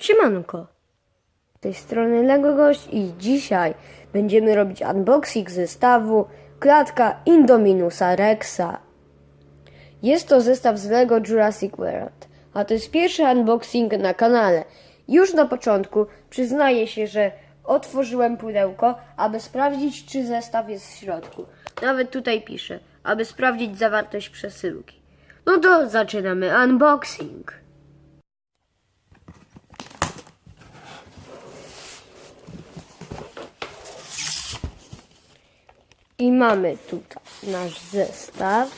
Siemanko, z tej strony Lego Gość i dzisiaj będziemy robić unboxing zestawu Klatka Indominusa Rexa. Jest to zestaw z Lego Jurassic World, a to jest pierwszy unboxing na kanale. Już na początku przyznaję się, że otworzyłem pudełko, aby sprawdzić, czy zestaw jest w środku. Nawet tutaj piszę, aby sprawdzić zawartość przesyłki. No to zaczynamy unboxing. I mamy tutaj nasz zestaw.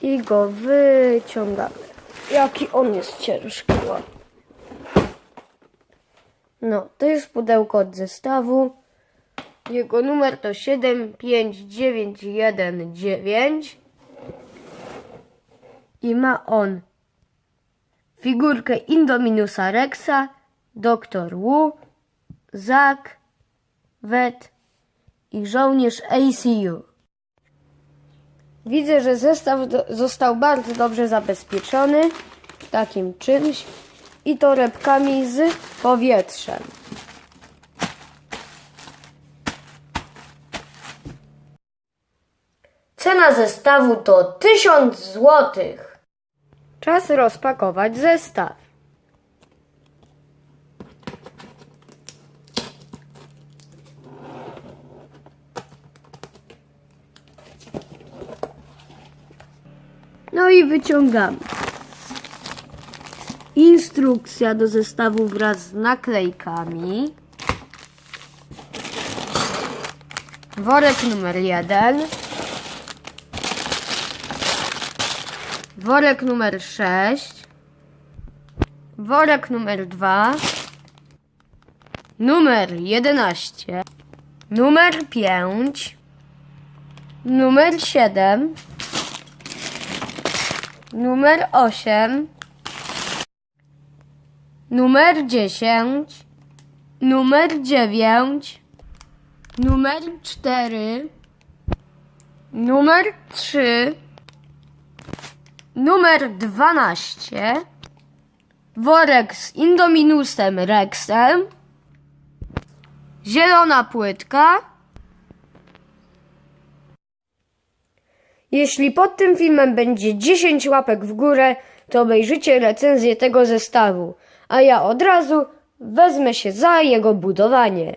I go wyciągamy. Jaki on jest ciężki. No, to jest pudełko od zestawu. Jego numer to 75919. I ma on figurkę Indominusa Rexa, Dr. Wu, Zack, Wet i żołnierz ACU. Widzę, że zestaw został bardzo dobrze zabezpieczony takim czymś i torebkami z powietrzem. Cena zestawu to 1000 zł. Czas rozpakować zestaw. No i wyciągamy. Instrukcja do zestawu wraz z naklejkami. Worek numer 1. Worek numer 6. Worek numer 2. Numer 11. Numer 5. Numer 7. Numer 8, numer 10, numer 9, numer 4, numer 3, numer 12, worek z Indominusem Rexem, zielona płytka. Jeśli pod tym filmem będzie 10 łapek w górę, to obejrzycie recenzję tego zestawu, a ja od razu wezmę się za jego budowanie.